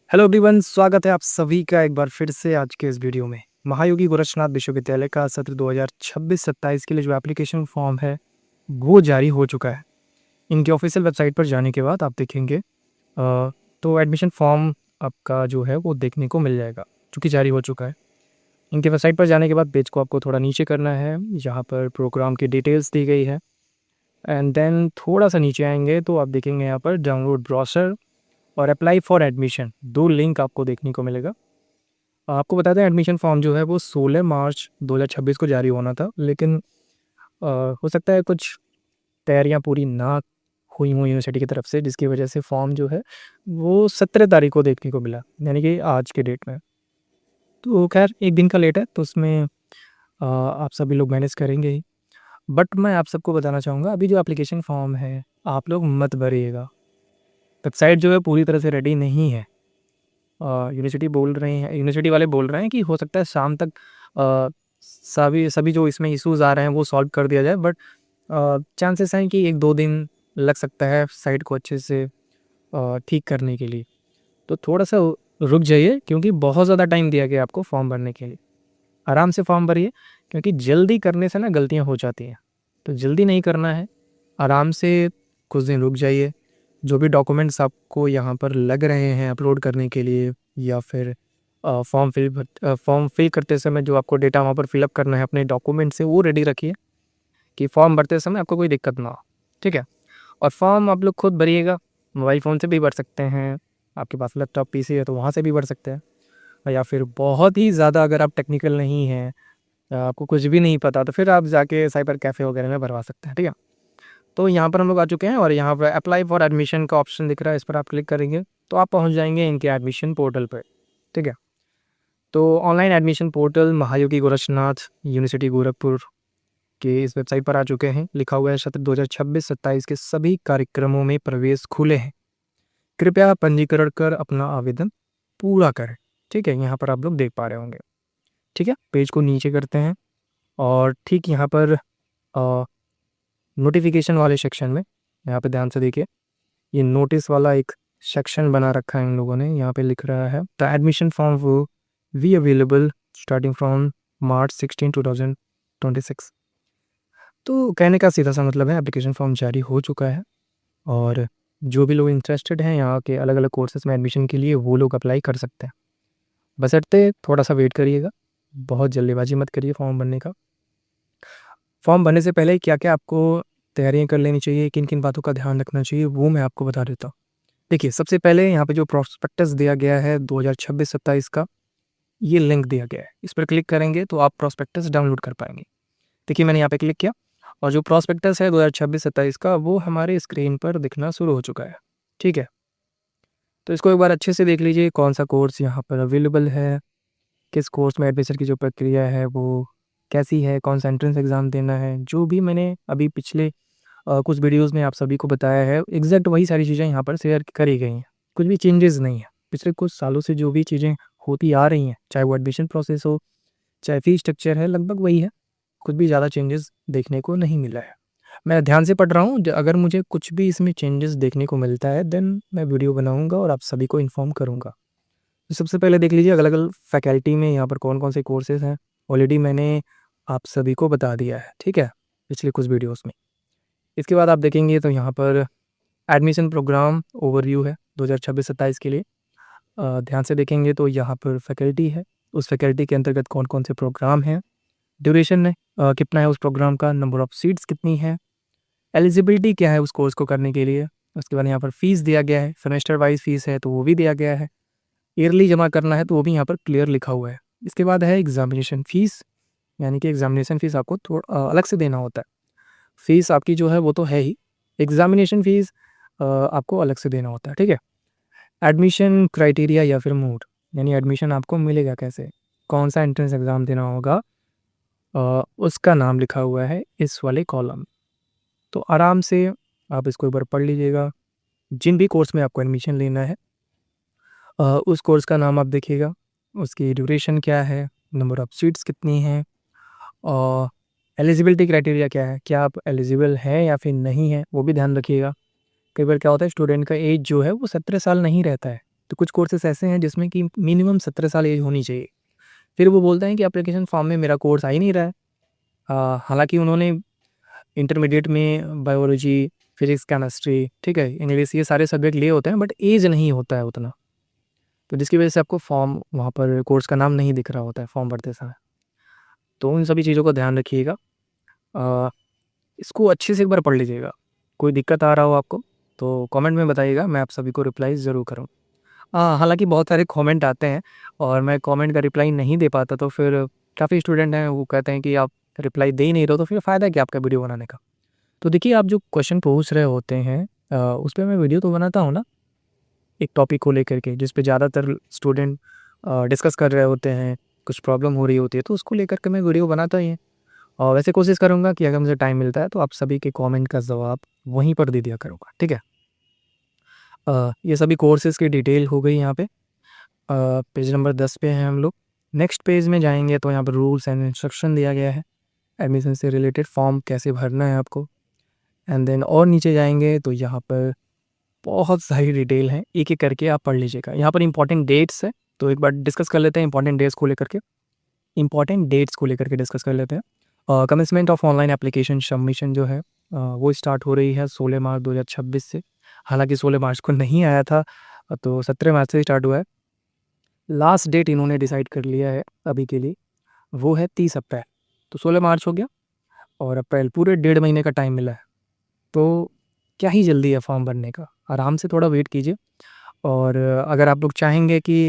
Hello everyone, स्वागत है आप सभी का एक बार फिर से आज के इस वीडियो में। महायोगी गोरक्षनाथ विश्वविद्यालय का सत्र 2026-27 के लिए जो एप्लीकेशन फॉर्म है वो जारी हो चुका है। इनकी ऑफिशियल वेबसाइट पर जाने के बाद आप देखेंगे तो एडमिशन फॉर्म आपका जो है वो देखने को मिल जाएगा, चूँकि जारी हो चुका है। इनकी वेबसाइट पर जाने के बाद पेज को आपको थोड़ा नीचे करना है, यहाँ पर प्रोग्राम की डिटेल्स दी गई है एंड देन थोड़ा सा नीचे आएंगे तो आप देखेंगे यहाँ पर डाउनलोड ब्रोशर और अप्लाई फॉर एडमिशन, 2 लिंक आपको देखने को मिलेगा। आपको बता दें एडमिशन फॉर्म जो है वो 16 मार्च 2026 को जारी होना था, लेकिन हो सकता है कुछ तैयारियां पूरी ना हुई हों यूनिवर्सिटी की तरफ से, जिसकी वजह से फॉर्म जो है वो 17 तारीख को देखने को मिला, यानी कि आज के डेट में। तो खैर एक दिन का लेट है, तो उसमें आप सभी लोग मैनेज करेंगे ही। बट मैं आप सबको बताना चाहूँगा, अभी जो एप्लीकेशन फॉर्म है आप लोग मत भरिएगा। वेबसाइट जो है पूरी तरह से रेडी नहीं है। यूनिवर्सिटी वाले बोल रहे हैं कि हो सकता है शाम तक सभी जो इसमें इश्यूज़ आ रहे हैं वो सॉल्व कर दिया जाए, बट चांसेस हैं कि 1-2 दिन लग सकता है साइट को अच्छे से ठीक करने के लिए। तो थोड़ा-सा रुक जाइए, क्योंकि बहुत ज़्यादा टाइम दिया गया है आपको फॉर्म भरने के लिए। आराम से फॉर्म भरिए, क्योंकि जल्दी करने से ना गलतियाँ हो जाती हैं। तो जल्दी नहीं करना है, आराम से कुछ दिन रुक जाइए। जो भी डॉक्यूमेंट्स आपको यहाँ पर लग रहे हैं अपलोड करने के लिए, या फिर फॉर्म फिल करते समय जो आपको डेटा वहाँ पर फिलअप करना है अपने डॉक्यूमेंट से, वो रेडी रखिए कि फॉर्म भरते समय आपको कोई दिक्कत ना हो। ठीक है? और फॉर्म आप लोग खुद भरिएगा, मोबाइल फ़ोन से भी भर सकते हैं, आपके पास लैपटॉप पीसी है तो वहाँ से भी भर सकते हैं, या फिर बहुत ही ज़्यादा अगर आप टेक्निकल नहीं हैं, आपको कुछ भी नहीं पता, तो फिर आप जाके साइबर कैफ़े वगैरह में भरवा सकते हैं। ठीक है? तो यहाँ पर हम लोग आ चुके हैं और यहाँ पर अप्लाई फॉर एडमिशन का ऑप्शन दिख रहा है, इस पर आप क्लिक करेंगे तो आप पहुँच जाएंगे इनके एडमिशन पोर्टल पर। ठीक है? तो ऑनलाइन एडमिशन पोर्टल महायोगी गोरक्षनाथ यूनिवर्सिटी गोरखपुर के इस वेबसाइट पर आ चुके हैं। लिखा हुआ है सत्र 2026-27 के सभी कार्यक्रमों में प्रवेश खुले हैं, कृपया पंजीकरण कर अपना आवेदन पूरा करें। ठीक है? यहाँ पर आप लोग देख पा रहे होंगे। ठीक है? पेज को नीचे करते हैं और ठीक यहाँ पर नोटिफिकेशन वाले सेक्शन में, यहाँ पे ध्यान से देखिए, ये नोटिस वाला एक सेक्शन बना रखा है इन लोगों ने। यहाँ पे लिख रहा है the admission form will be available starting from March 16 2026। तो कहने का सीधा सा मतलब है एप्लीकेशन फॉर्म जारी हो चुका है और जो भी लोग इंटरेस्टेड हैं यहाँ के अलग अलग कोर्सेज में एडमिशन के लिए, वो लोग अप्लाई कर सकते हैं। बशर्ते थोड़ा सा वेट करिएगा, बहुत जल्दीबाजी मत करिए फॉर्म भरने का। फॉर्म भरने से पहले क्या क्या आपको तैयारियां कर लेनी चाहिए, किन किन बातों का ध्यान रखना चाहिए, वो मैं आपको बता देता हूँ। देखिए, सबसे पहले यहाँ पे जो प्रोस्पेक्टस दिया गया है 2026-27 का, ये लिंक दिया गया है। इस पर क्लिक करेंगे तो आप प्रोस्पेक्टस डाउनलोड कर पाएंगे। देखिए, मैंने यहाँ पे क्लिक किया और जो प्रोस्पेक्टस है 2026-27 का, वो हमारे स्क्रीन पर दिखना शुरू हो चुका है। ठीक है? तो इसको एक बार अच्छे से देख लीजिए, कौन सा कोर्स यहाँ पर अवेलेबल है, किस कोर्स में एडमिशन की जो प्रक्रिया है वो कैसी है, कौन सा एंट्रेंस एग्ज़ाम देना है। जो भी मैंने अभी पिछले कुछ वीडियोस में आप सभी को बताया है, एग्जैक्ट वही सारी चीज़ें यहाँ पर शेयर करी गई हैं। कुछ भी चेंजेस नहीं है। पिछले कुछ सालों से जो भी चीज़ें होती आ रही हैं, चाहे वो एडमिशन प्रोसेस हो, चाहे फीस स्ट्रक्चर है, लगभग वही है। कुछ भी ज़्यादा चेंजेस देखने को नहीं मिला है। मैं ध्यान से पढ़ रहा हूँ, अगर मुझे कुछ भी इसमें चेंजेस देखने को मिलता है देन मैं वीडियो बनाऊँगा और आप सभी को इन्फॉर्म करूँगा। तो सबसे पहले देख लीजिए अलग अलग फैकल्टी में यहाँ पर कौन कौन से कोर्सेज हैं। ऑलरेडी मैंने आप सभी को बता दिया है। ठीक है? पिछले कुछ वीडियोज़ में। इसके बाद आप देखेंगे तो यहाँ पर एडमिशन प्रोग्राम ओवरव्यू है 2026-27 के लिए। ध्यान से देखेंगे तो यहाँ पर फैकल्टी है, उस फैकल्टी के अंतर्गत कौन कौन से प्रोग्राम हैं, ड्यूरेशन है कितना है उस प्रोग्राम का, नंबर ऑफ़ सीट्स कितनी है, एलिजिबिलिटी क्या है उस कोर्स को करने के लिए। उसके बाद यहाँ पर फ़ीस दिया गया है, सेमेस्टर वाइज फ़ीस है तो वो भी दिया गया है, ईयरली जमा करना है तो वो भी यहाँ पर क्लियर लिखा हुआ है। इसके बाद है एग्ज़ामिनेशन फ़ीस, यानी कि एग्ज़ामिनेशन फ़ीस आपको अलग से देना होता है। फ़ीस आपकी जो है वो तो है ही, एग्ज़ामिनेशन फ़ीस आपको अलग से देना होता है। ठीक है? एडमिशन क्राइटेरिया या फिर मोड, यानी एडमिशन आपको मिलेगा कैसे, कौन सा एंट्रेंस एग्ज़ाम देना होगा, उसका नाम लिखा हुआ है इस वाले कॉलम। तो आराम से आप इसको एक बार पढ़ लीजिएगा। जिन भी कोर्स में आपको एडमिशन लेना है, उस कोर्स का नाम आप देखिएगा, उसकी ड्यूरेशन क्या है, नंबर ऑफ़ सीट्स कितनी हैं और एलिजिबिलिटी क्राइटेरिया क्या है, क्या आप एलिजिबल हैं या फिर नहीं हैं, वो भी ध्यान रखिएगा। कई बार क्या होता है, स्टूडेंट का एज जो है वो 17 साल नहीं रहता है, तो कुछ कोर्सेस ऐसे हैं जिसमें कि मिनिमम 17 साल एज होनी चाहिए। फिर वो बोलते हैं कि एप्लीकेशन फॉर्म में मेरा कोर्स आ ही नहीं रहा है। हालांकि उन्होंने इंटरमीडिएट में बायोलॉजी, फिजिक्स, केमिस्ट्री, ठीक है, इंग्लिश, ये सारे सब्जेक्ट लिए होते हैं, बट एज नहीं होता है उतना, तो जिसकी वजह से आपको फॉर्म वहाँ पर कोर्स का नाम नहीं दिख रहा होता है फॉर्म भरते समय। तो उन सभी चीज़ों का ध्यान रखिएगा। अ, इसको अच्छे से एक बार पढ़ लीजिएगा। कोई दिक्कत आ रहा हो आपको तो कमेंट में बताइएगा, मैं आप सभी को रिप्लाई ज़रूर करूँ। हालांकि बहुत सारे कमेंट आते हैं और मैं कमेंट का रिप्लाई नहीं दे पाता, तो फिर काफ़ी स्टूडेंट हैं वो कहते हैं कि आप रिप्लाई दे ही नहीं रहे हो, तो फिर फ़ायदा क्या आपका वीडियो बनाने का। तो देखिए, आप जो क्वेश्चन पूछ रहे होते हैं उस पर मैं वीडियो तो बनाता हूँ ना, एक टॉपिक को लेकर के जिस पे ज़्यादातर स्टूडेंट डिस्कस कर रहे होते हैं, कुछ प्रॉब्लम हो रही होती है, तो उसको लेकर के मैं वीडियो बनाता ही है। और वैसे कोशिश करूँगा कि अगर मुझे टाइम मिलता है तो आप सभी के कमेंट का जवाब वहीं पर दे दिया करूँगा, ठीक है। ये सभी कोर्सेज़ की डिटेल हो गई यहाँ पे। पेज नंबर 10 पे हैं हम लोग। नेक्स्ट पेज में जाएंगे तो यहाँ पर रूल्स एंड इंस्ट्रक्शन दिया गया है, एडमिशन से रिलेटेड फॉर्म कैसे भरना है आपको। एंड देन और नीचे जाएंगे तो यहाँ पर बहुत सारी डिटेल है, एक एक करके आप पढ़ लीजिएगा। यहाँ पर इंपॉर्टेंट डेट्स है, तो एक बार डिस्कस कर लेते हैं इंपॉर्टेंट डेट्स को लेकर के डिस्कस कर लेते हैं। Commencement of online application submission जो है वो स्टार्ट हो रही है 16 मार्च 2026 से। हालांकि 16 मार्च को नहीं आया था, तो 17 मार्च से स्टार्ट हुआ है। लास्ट डेट इन्होंने डिसाइड कर लिया है अभी के लिए, वो है 30 अप्रैल। तो 16 मार्च हो गया और अप्रैल, पूरे 1.5 महीने का टाइम मिला है। तो क्या ही जल्दी है फॉर्म भरने का, आराम से थोड़ा वेट कीजिए। और अगर आप लोग चाहेंगे कि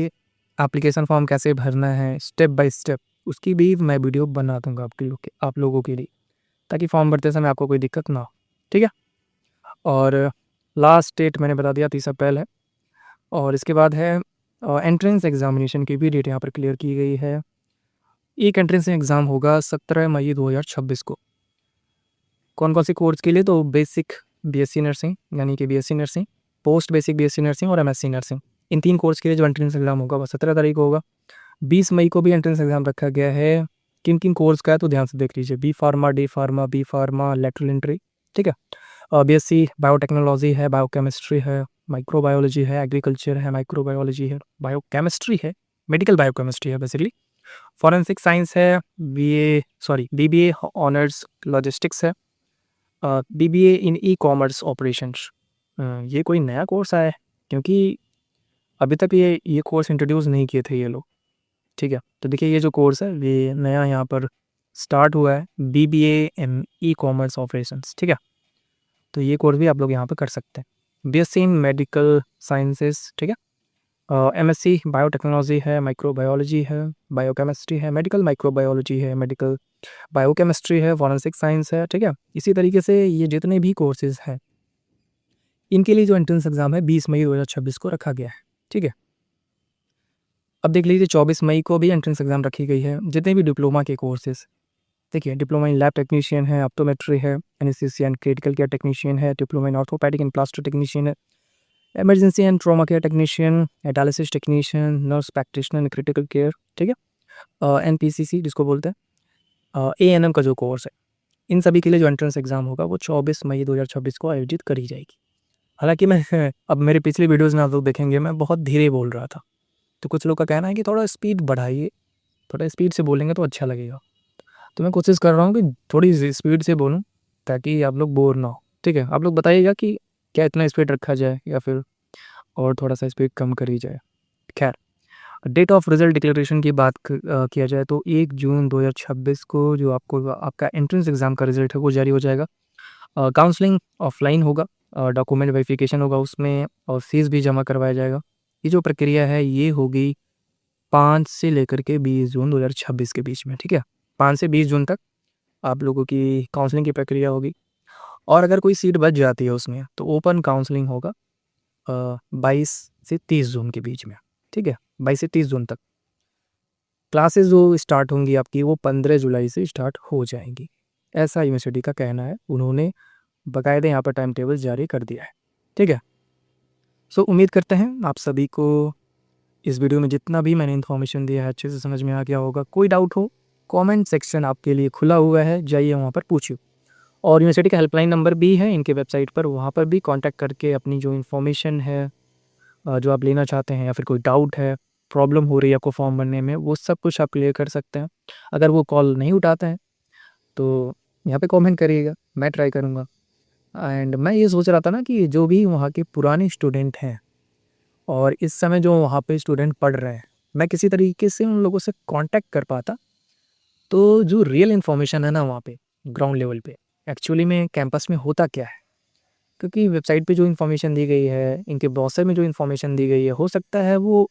एप्लीकेशन फॉर्म कैसे भरना है स्टेप बाय स्टेप, उसकी भी मैं वीडियो बना दूंगा आप लोगों के लिए, ताकि फॉर्म भरते समय आपको कोई दिक्कत ना हो, ठीक है। और लास्ट डेट मैंने बता दिया 30 अप्रैल है। और इसके बाद है एंट्रेंस एग्जामिनेशन की भी डेट यहाँ पर क्लियर की गई है। एक एंट्रेंस एग्ज़ाम होगा 17 मई 2026 को। कौन कौन से कोर्स के लिए, तो बेसिक बीएससी नर्सिंग यानी कि BSc nursing, post basic BSc nursing और एमएससी नर्सिंग, इन 3 कोर्स के लिए जो एंट्रेंस एग्ज़ाम होगा वो 17 तारीख को होगा। 20 मई को भी एंट्रेंस एग्ज़ाम रखा गया है। किन किन कोर्स का है तो ध्यान से देख लीजिए, B pharma, D pharma, B pharma, lateral entry, ठीक है। बीएससी बायोटेक्नोलॉजी है, बायोकेमिस्ट्री है, माइक्रोबायोलॉजी है, एग्रीकल्चर है, माइक्रोबायोलॉजी है, बायोकेमिस्ट्री है, मेडिकल बायोकेमिस्ट्री है बेसिकली, फॉरेंसिक साइंस है, बीबीए ऑनर्स लॉजिस्टिक्स है, BBA in e commerce operations. ये कोई नया कोर्स आया है, क्योंकि अभी तक ये कोर्स इंट्रोड्यूस नहीं किए थे ये लोग, ठीक है। तो देखिए, ये जो कोर्स है ये नया यहाँ पर स्टार्ट हुआ है, BBA in e commerce operations, ठीक है। तो ये कोर्स भी आप लोग यहाँ पर कर सकते हैं। बीएससी इन मेडिकल साइंसेस, ठीक है। एमएससी बायोटेक्नोलॉजी है, माइक्रोबायोलॉजी है, बायोकेमिस्ट्री है, मेडिकल माइक्रोबायोलॉजी है, मेडिकल बायोकेमिस्ट्री है, फॉरेंसिक साइंस है, ठीक है। इसी तरीके से ये जितने भी कोर्सेज हैं इनके लिए जो एंट्रेंस एग्ज़ाम है 20 मई 2026 को रखा गया है, ठीक है। अब देख लीजिए 24 मई को भी एंट्रेंस एग्ज़ाम रखी गई है। जितने भी डिप्लोमा के कोर्सेज, देखिए, डिप्लोमा इन लैब टेक्नीशियन है, ऑप्टोमेट्री है, anaesthesia and critical care technician है, diploma in orthopaedic and plaster technician है, emergency and trauma care technician, dialysis technician, nurse practitioner in critical care, ठीक है। एनपीसीसी जिसको बोलते हैं, एएनएम का जो कोर्स है, इन सभी के लिए जो एंट्रेंस एग्ज़ाम होगा वो 24 मई 2026 को आयोजित करी जाएगी। हालांकि मैं अब मेरी पिछली वीडियोज़ में आप लोग देखेंगे मैं बहुत धीरे बोल रहा था, तो कुछ लोग का कहना है कि थोड़ा स्पीड बढ़ाइए, थोड़ा स्पीड से बोलेंगे तो अच्छा लगेगा। तो मैं कोशिश कर रहा हूँ कि थोड़ी स्पीड से बोलूँ, ताकि आप लोग बोर ना हो, ठीक है। आप लोग बताइएगा कि क्या इतना स्पीड रखा जाए या फिर और थोड़ा सा स्पीड कम करी जाए। खैर, डेट ऑफ रिजल्ट डिक्लेरेशन की बात किया जाए तो 1 जून 2026 को जो आपका एंट्रेंस एग्ज़ाम का रिजल्ट है वो जारी हो जाएगा। काउंसलिंग ऑफलाइन होगा, डॉक्यूमेंट वेरिफिकेशन होगा उसमें, और फीस भी जमा करवाया जाएगा। ये जो प्रक्रिया है ये होगी 5 से लेकर के 20 जून 2026 के बीच में, ठीक है। 5 से 20 जून तक आप लोगों की काउंसलिंग की प्रक्रिया होगी। और अगर कोई सीट बच जाती है उसमें तो ओपन काउंसलिंग होगा 22 से 30 जून के बीच में, ठीक है। 22 से 30 जून तक क्लासेस जो स्टार्ट होंगी आपकी वो 15 जुलाई से स्टार्ट हो जाएंगी, ऐसा यूनिवर्सिटी का कहना है। उन्होंने बाकायदे यहाँ पर टाइम टेबल जारी कर दिया है, ठीक है। सो उम्मीद करते हैं आप सभी को इस वीडियो में जितना भी मैंने इन्फॉर्मेशन दिया है अच्छे से समझ में आ गया होगा। कोई डाउट हो, कमेंट सेक्शन आपके लिए खुला हुआ है, जाइए वहाँ पर पूछिए। और यूनिवर्सिटी का हेल्पलाइन नंबर भी है इनके वेबसाइट पर, वहाँ पर भी कांटेक्ट करके अपनी जो इन्फॉर्मेशन है जो आप लेना चाहते हैं, या फिर कोई डाउट है, प्रॉब्लम हो रही है आपको फॉर्म भरने में, वो सब कुछ आप क्लियर कर सकते हैं। अगर वो कॉल नहीं उठाते हैं तो यहाँ पे कमेंट करिएगा, मैं ट्राई करूँगा। एंड मैं ये सोच रहा था ना कि जो भी वहाँ के पुराने स्टूडेंट हैं और इस समय जो वहाँ पे स्टूडेंट पढ़ रहे हैं, मैं किसी तरीके से उन लोगों से कांटेक्ट कर पाता, तो जो रियल इन्फॉर्मेशन है ना वहाँ पे ग्राउंड लेवल पे, एक्चुअली में कैंपस में होता क्या है, क्योंकि वेबसाइट पे जो इन्फॉर्मेशन दी गई है, इनके ब्राउज़र में जो इन्फॉर्मेशन दी गई है, हो सकता है वो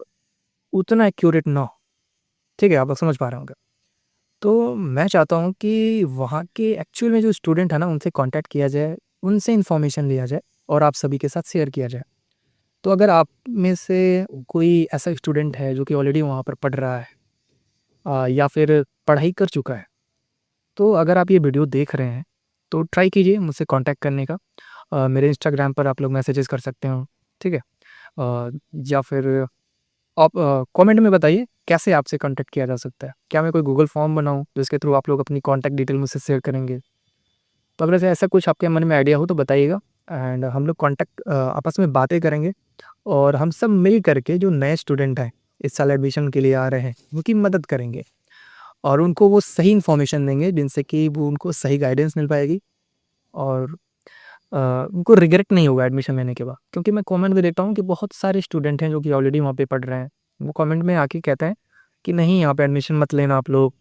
उतना एक्यूरेट ना हो। ठीक है, आप लोग समझ पा रहे होंगे। तो मैं चाहता हूँ कि वहाँ के एक्चुअल में जो स्टूडेंट है ना, उनसे कॉन्टैक्ट किया जाए, उनसे इन्फॉर्मेशन लिया जाए और आप सभी के साथ शेयर किया जाए। तो अगर आप में से कोई ऐसा स्टूडेंट है जो कि ऑलरेडी वहाँ पर पढ़ रहा है, या फिर पढ़ाई कर चुका है, तो अगर आप ये वीडियो देख रहे हैं, तो ट्राई कीजिए मुझसे कॉन्टैक्ट करने का। मेरे इंस्टाग्राम पर आप लोग मैसेजेस कर सकते हो, ठीक है? या फिर आप कमेंट में बताइए कैसे आपसे कॉन्टैक्ट किया जा सकता है। क्या मैं कोई गूगल फॉर्म बनाऊँ जिसके थ्रू आप लोग अपनी कॉन्टैक्ट डिटेल मुझसे शेयर करेंगे? तो अगर ऐसा कुछ आपके मन में आइडिया हो तो बताइएगा, एंड हम लोग कॉन्टैक्ट आपस में बातें करेंगे और हम सब मिल करके जो नए स्टूडेंट हैं, इस साल एडमिशन के लिए आ रहे हैं, उनकी मदद करेंगे और उनको वो सही इन्फॉर्मेशन देंगे जिनसे कि वो उनको सही गाइडेंस मिल पाएगी और उनको रिग्रेट नहीं होगा एडमिशन लेने के बाद। क्योंकि मैं कमेंट में देखता हूँ कि बहुत सारे स्टूडेंट हैं जो कि ऑलरेडी वहाँ पे पढ़ रहे हैं, वो कमेंट में आके कहते हैं कि नहीं, यहाँ पे एडमिशन मत लेना आप लोग,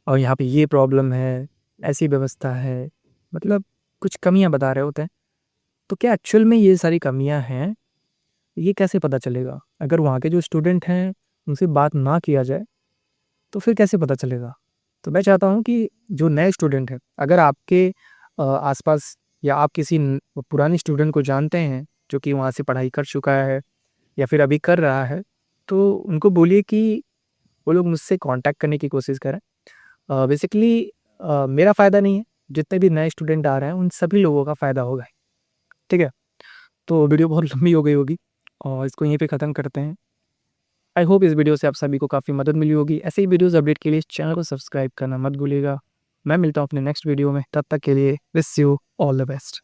और यहाँ पे ये प्रॉब्लम है, ऐसी व्यवस्था है, मतलब कुछ कमियाँ बता रहे होते हैं। तो क्या एक्चुअल में ये सारी कमियाँ हैं, ये कैसे पता चलेगा? अगर वहाँ के जो स्टूडेंट हैं उनसे बात ना किया जाए तो फिर कैसे पता चलेगा? तो मैं चाहता हूँ कि जो नए स्टूडेंट हैं, अगर आपके आसपास या आप किसी पुराने स्टूडेंट को जानते हैं जो कि वहाँ से पढ़ाई कर चुका है या फिर अभी कर रहा है, तो उनको बोलिए कि वो लोग मुझसे कांटेक्ट करने की कोशिश करें। बेसिकली मेरा फ़ायदा नहीं है, जितने भी नए स्टूडेंट आ रहे हैं उन सभी लोगों का फ़ायदा होगा, ठीक है? तो वीडियो बहुत लंबी हो गई होगी और इसको यहीं पे ख़त्म करते हैं। आई होप इस वीडियो से आप सभी को काफ़ी मदद मिली होगी। ऐसे ही वीडियोज़ अपडेट के लिए इस चैनल को सब्सक्राइब करना मत भूलिएगा। मैं मिलता हूँ अपने नेक्स्ट वीडियो में, तब तक के लिए wish you all the best.